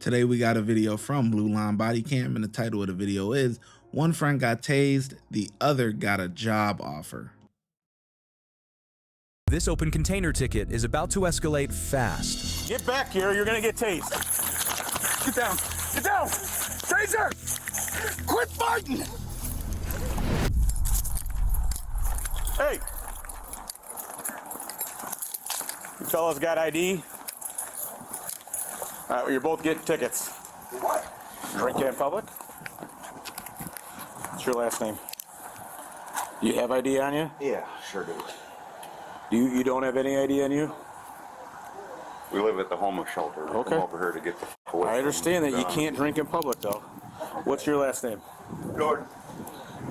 Today we got a video from Blue Line Body Cam, and the title of the video is "One Friend Got Tased, the Other Got a Job Offer." This open container ticket is about to escalate fast. Get back here, you're gonna get tased. Get down, get down! Taser! Quit fighting! Hey! You fellas got ID? All right, well, you're both getting tickets. What? Drinking in public? What's your last name? Do you have ID on you? Yeah, sure do. You don't have any ID on you? We live at the homeless shelter. We Okay. come over here to get the f away. I understand that from you can't drink in public, though. What's your last name? Jordan.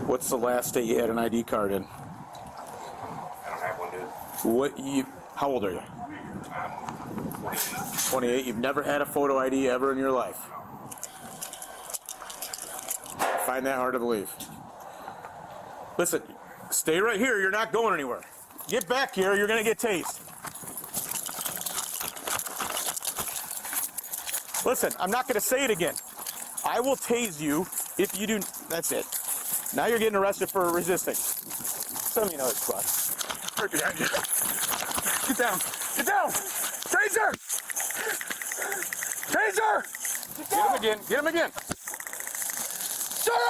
What's the last state you had an ID card in? I don't have one, dude. How old are you? 28. You've never had a photo ID ever in your life. I find that hard to believe. Listen, stay right here. You're not going anywhere. Get back here. You're going to get tased. Listen, I'm not going to say it again. I will tase you if you do. That's it. Now you're getting arrested for resisting. Send me another spot. Right behind you. Get down. Get down. Taser! Taser! Get him again. Get him again.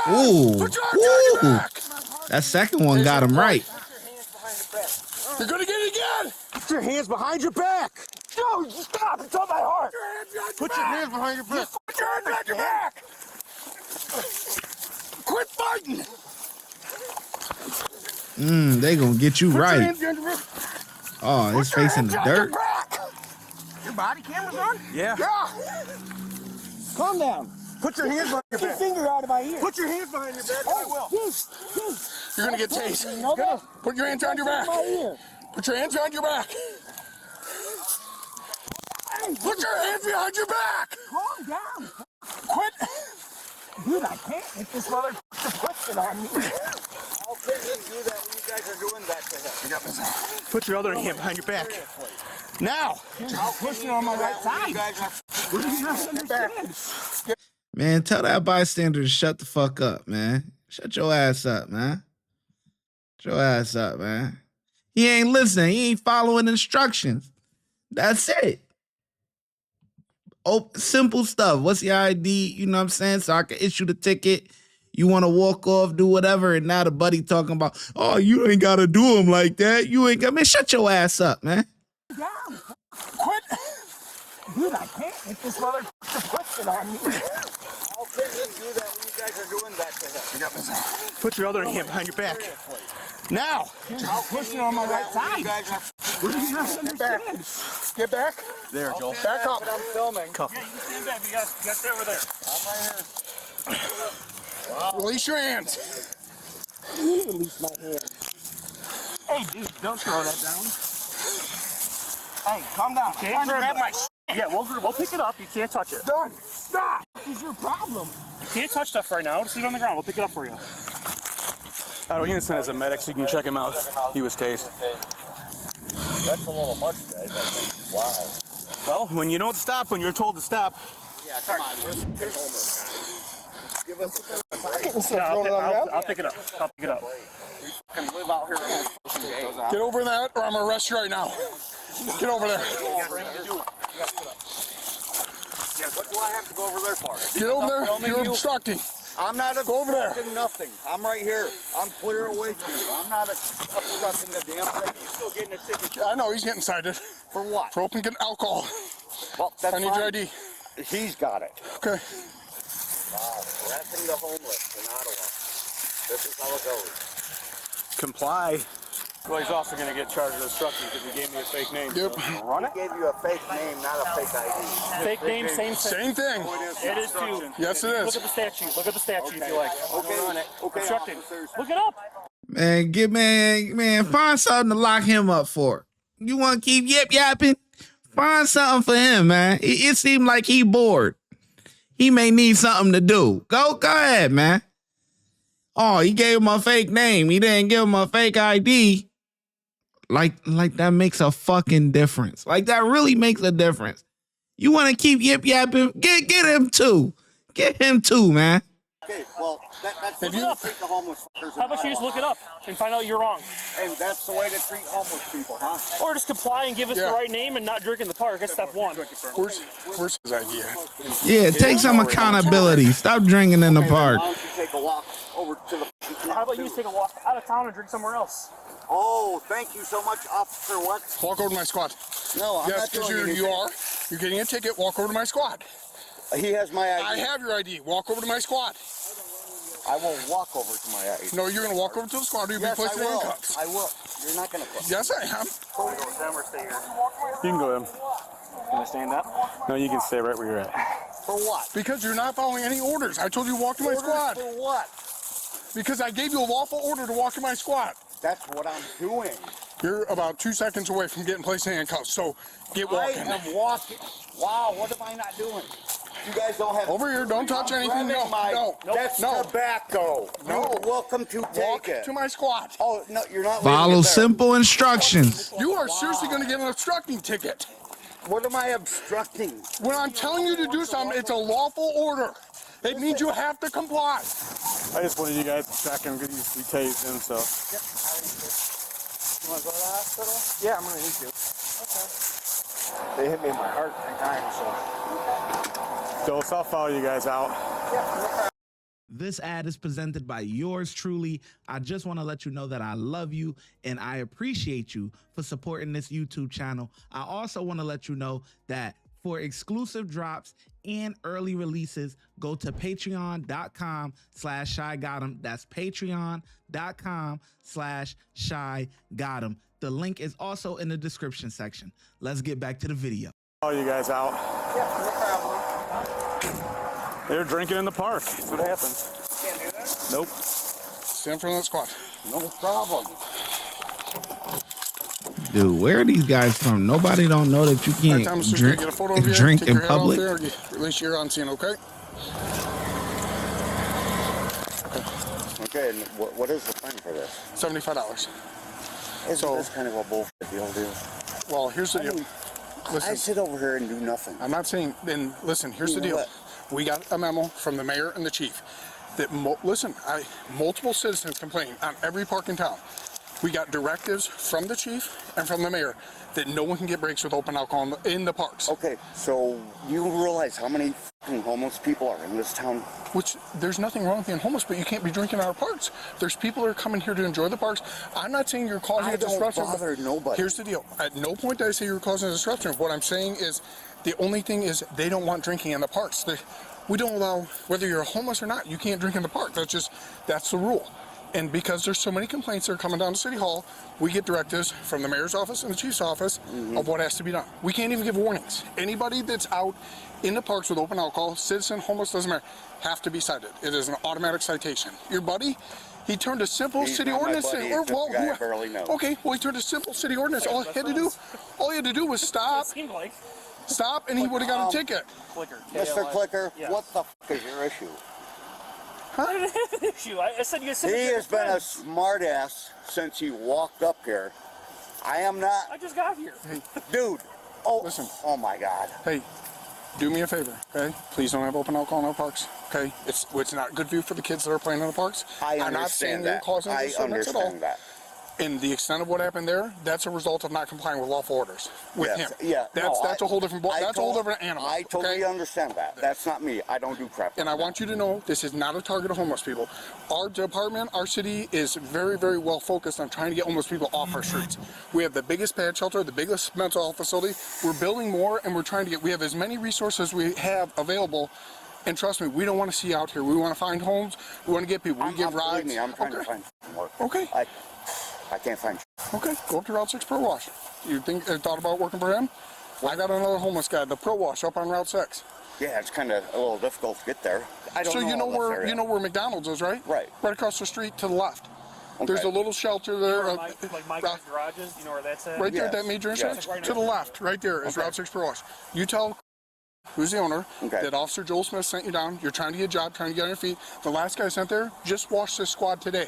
Ooh, Put your arms on your back. that second one got him right. You're gonna get it again. Put your hands behind your back. No, stop. It's on my heart. Put your hands behind your back. Put your hands behind your back. Quit fighting. They gonna get you Put your right. hands behind your back. Oh, his face in the dirt. Your body camera's on? Yeah. Calm down. Put your hands behind your Get your back. finger out of my ear. Put your hands behind your back. I will. You're gonna get tased. You know that? Put your hands behind your back. My ear. Put your hands behind your back. Put your hands behind your back. Calm down. Quit. Dude, I can't get this motherfucker pushing on me. How could you do that when you guys are doing that to him? Put your other hand behind your back. Now. I'll push you on my right You side. guys are What do you not understand? Man, tell that bystander to shut the fuck up, man. Shut your ass up, man. Shut your ass up, man. He ain't listening. He ain't following instructions. That's it. Oh, simple stuff. What's your ID? You know what I'm saying? So I can issue the ticket. You want to walk off, do whatever, and now the buddy talking about, oh, you ain't got to do him like that. You ain't got, man, shut your ass up, man. Down. Quit. Dude, I can't get this motherfucker pushing on me. How could you do that when you guys are doing that to him? Put your other hand behind your back. Now. I'll push you on my right You side. guys are What do you not understand? Get back. There, Joel. Back up. I'm filming. Cuff. You stand back. You got stay over there. I'm right here. Release your hands. You release my hand. Hey, dude, don't throw that down. Hey, calm down. Can't grab my shit. Yeah, we'll pick it up. You can't touch it. Done. Stop. What is your problem? You can't touch stuff right now. Just leave it on the ground. We'll pick it up for you. I don't send as a medic so you can check him out. He was tased. That's a little much, guys. I think. Wow. Well, when you don't stop when you're told to stop. Yeah, come on. Give us Yeah, I'll pick it up. I'll pick it up. can live out here. Get over that or I'm going to arrest you right now. Get over there. What do I have to go over there for? Get over there. filming You're you? obstructing. I'm not Go over there. obstructing nothing. I'm right here. I'm clear away from you. I'm not obstructing the damn thing. You're still getting a ticket. I know he's getting cited For what? for open alcohol. Well, that's I need your fine. ID. He's got it. Okay. Wow. Harassing the homeless in Ottawa. This is how it goes. Comply. Well, he's also going to get charged with obstruction because he gave me a fake name. Yep. Run it? Gave you a fake name, not a fake ID. Fake name, same thing. Same thing. It is too. Yes, it Look is. at the statute. Look at the statute if you like. Okay, run it. Okay, Obstructing. officers. Look it up. Man, find something to lock him up for. You want to keep yapping? Find something for him, man. It seemed like he bored. He may need something to do. Go ahead, man. Oh, he gave him a fake name. He didn't give him a fake ID. Like that makes a fucking difference. Like that really makes a difference. You want to keep yip yapping? Get him too. Get him too, man. Okay, well, that's the way to treat the homeless fuckers. How about you just look it up and find out you're wrong? And that's the way to treat homeless people, huh? Or just comply and give us the right name and not drink in the park. That's step one. Where's his idea? Yeah, take some accountability. Stop drinking in the park. Why don't you take a walk over to the... How about you take a walk out of town and drink somewhere else? Oh, thank you so much, officer. What? Walk over to my squad. No, I'm yes, not because doing anything. you're getting a ticket. Walk over to my squad. He has my ID. I have your ID. Walk over to my squad. I will walk over to my ID. No, you're going to walk over to the squad or you'll be placed in handcuffs. I will. You're not going to put me. Yes, I am. You can go in. Can I stand up? No, you can stay right where you're at. For what? Because you're not following any orders. I told you to walk to my squad. For what? Because I gave you a lawful order to walk to my squad. That's what I'm doing. You're about 2 seconds away from getting placed in handcuffs, so get walking. I am walking. Wow, what am I not doing? You guys don't have... Over here, don't touch anything. No. That's tobacco. No. You're welcome to Walk take it. to my squad. Oh, no, you're not... Follow simple instructions. You are seriously going to get an obstructing ticket. What am I obstructing? When I'm telling you to do something, it's a lawful order. It means you have to comply. I just wanted you guys to check him because he's tased him, so. You want to go to the hospital? Yeah, I'm going to need to. Okay. They hit me in my heart 3 times, so. Dose, I'll follow you guys out. This ad is presented by yours truly. I just want to let you know that I love you and I appreciate you for supporting this YouTube channel. I also want to let you know that for exclusive drops and early releases, go to patreon.com/ShyGotEm. That's patreon.com/ShyGotEm. The link is also in the description section. Let's get back to the video. Follow you guys out. Yeah, no problem. They're drinking in the park. That's what happens. Can't do that? Nope. Stand for that squad. No problem. Dude, where are these guys from? Nobody don't know that you can't drink, get a photo of you, drink take in your hat off public. there, release your on scene, okay? Okay, and what is the fine for this? $75. Isn't this kind of a bullshit deal, dude? Well, here's the deal. I Listen, sit over here and do nothing. I'm not saying, then listen, here's the You know deal. what? We got a memo from the mayor and the chief that, multiple citizens complaining on every park in town. We got directives from the chief and from the mayor that no one can get breaks with open alcohol in the parks. Okay, so you realize how many fucking homeless people are in this town? Which, there's nothing wrong with being homeless, but you can't be drinking in our parks. There's people that are coming here to enjoy the parks. I'm not saying you're causing a disruption. I don't bother nobody. Here's the deal. At no point did I say you were causing a disruption. What I'm saying is, the only thing is they don't want drinking in the parks. We don't allow, whether you're homeless or not, you can't drink in the park. That's the rule. And because there's so many complaints that are coming down to City Hall, we get directives from the mayor's office and the chief's office of what has to be done. We can't even give warnings. Anybody that's out in the parks with open alcohol, citizen, homeless, doesn't matter, have to be cited. It is an automatic citation. Your buddy, he turned a simple city ordinance. I barely know. Okay, well, he turned a simple city ordinance. All he had to do was stop, Seemed like. and he would have got a ticket. Clicker. Mr. Clicker, Yeah. what the fuck is your issue? I didn't have an issue. I said you said He has been a smart ass since he walked up here. I am not. I just got here. Dude. Oh, Listen. Oh my God. Hey, do me a favor, okay? Please don't have open alcohol in our parks, okay? It's not good view for the kids that are playing in the parks. I'm not saying you're causing I disturbance at all. understand that. And the extent of what happened there, that's a result of not complying with lawful orders with Yes, him. Yeah. That's a whole different that's a whole different animal. I totally okay? understand that. That's not me. I don't do crap. And I want you to know this is not a target of homeless people. Our department, our city is very, very well focused on trying to get homeless people off our streets. We have the biggest pad shelter, the biggest mental health facility. We're building more and we're trying to we have as many resources we have available. And trust me, we don't want to see you out here. We want to find homes. We want to get people. We give rides. Believe me, I'm trying to find work. Okay. I can't find. Okay, go up to Route 6 Pro Wash. You thought about working for him? I got another homeless guy, the Pro Wash, up on Route 6. Yeah, it's kind of a little difficult to get there. I don't So know you know all this where area. McDonald's is, right? Right. Right across the street to the left. Okay. There's a little shelter there. Like my guy's garages. You know where that's at? Right there at Yes, that major yes. intersection. Right To the next to left, right there is Okay. Route 6 Pro Wash. You tell who's the owner Okay. that Officer Joel Smith sent you down. You're trying to get a job, trying to get on your feet. The last guy sent there just washed this squad today.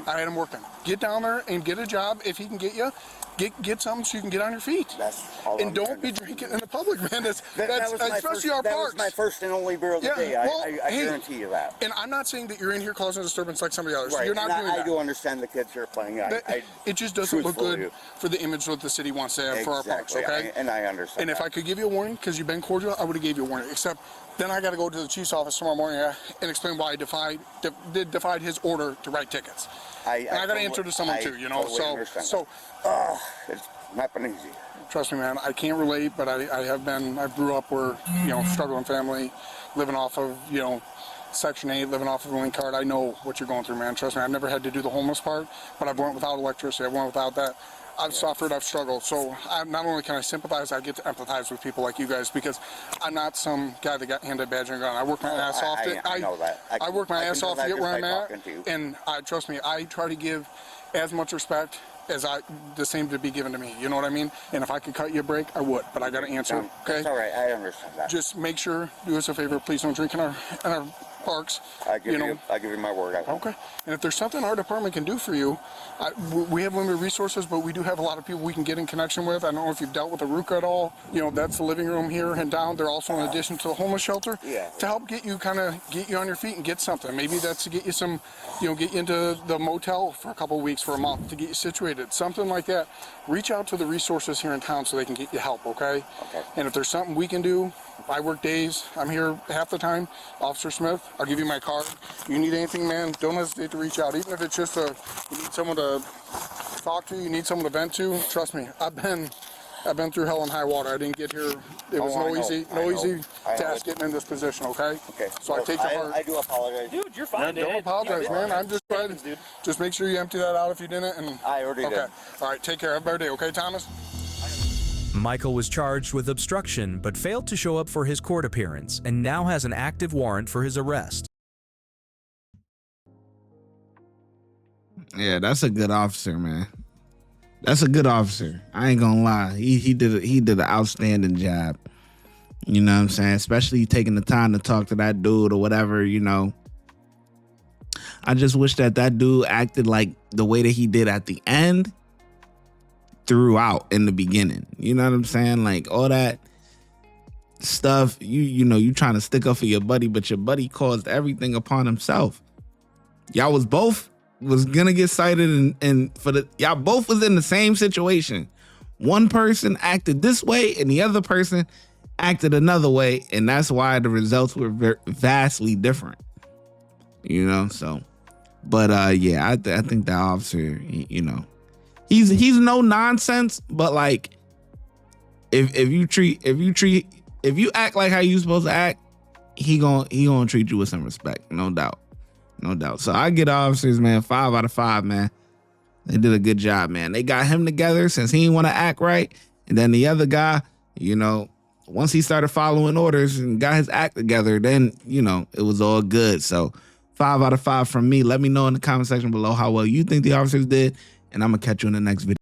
I had him working. Get down there and get a job if he can get you. Get something so you can get on your feet. That's all. And don't be drinking in the public, man. That's especially our that parks. was my first and only beer of the day. Well, I guarantee you that. And I'm not saying that you're in here causing a disturbance like somebody else. Right. You're not doing that. I do understand the kids are playing. It just doesn't look good for the image that the city wants to have for our parks, okay? And I understand. And if I could give you a warning, because you've been cordial, I would have gave you a warning. Except then I got to go to the chief's office tomorrow morning and explain why I defied his order to write tickets. And I got to answer to someone too, you know. Totally So it's not been easy. trust me, man, I can't relate, but I grew up where, you know, struggling family, living off of, you know, Section 8, living off of a link card. I know what you're going through, man. Trust me, I've never had to do the homeless part, but I've went without electricity. I've went without that. I've suffered, I've struggled. So not only can I sympathize, I get to empathize with people like you guys, because I'm not some guy that got handed a badge and a gun. I work my ass off. I know that. I work my ass off to get where I'm at. To And trust me, I try to give as much respect as the same to be given to me. You know what I mean? And if I could cut you a break, I would. But I got to answer. Okay. That's all right. I understand that. Just make sure, do us a favor, please don't drink in our parks. I give you my word. Okay. And if there's something our department can do for you, we have limited resources, but we do have a lot of people we can get in connection with. I don't know if you've dealt with Aruka at all. You know, that's the living room here and down. They're also in addition to the homeless shelter. Yeah. To help get you on your feet and get something. Maybe that's to get you some, you know, get you into the motel for a couple of weeks, for a month, to get you situated. Something like that. Reach out to the resources here in town so they can get you help, okay? Okay. And if there's something we can do, I work days. I'm here half the time. Officer Smith, I'll give you my card. You need anything, man, don't hesitate to reach out. Even if it's just you need someone to talk to, you need someone to vent to. Trust me, I've been through hell and high water. I didn't get here. It was no easy task getting in this position, okay? Okay. So I take to heart. I do apologize. Dude, you're fine. Don't apologize, man. I'm just trying to just make sure you empty that out if you didn't. And I already did. All right, take care. Have a better day, okay, Thomas? Michael was charged with obstruction but failed to show up for his court appearance and now has an active warrant for his arrest. Yeah, that's a good officer, man. That's a good officer. I ain't gonna lie. He did an outstanding job. You know what I'm saying? Especially taking the time to talk to that dude or whatever, you know. I just wish that dude acted like the way that he did at the end throughout in the beginning. You know what I'm saying? Like all that stuff, you know, you trying to stick up for your buddy, but your buddy caused everything upon himself. Y'all was gonna get cited and y'all both was in the same situation. One person acted this way and the other person acted another way, and that's why the results were vastly different. You know, so but yeah, I think that officer, you know, he's no nonsense, but like if you act like how you supposed to act, he gonna treat you with some respect, no doubt. So I get officers, man, 5 out of 5, man. They did a good job, man. They got him together since he didn't want to act right, and then the other guy, you know, once he started following orders and got his act together, then, you know, it was all good. So 5 out of 5 from me. Let me know in the comment section below how well you think the officers did, and I'm gonna catch you in the next video.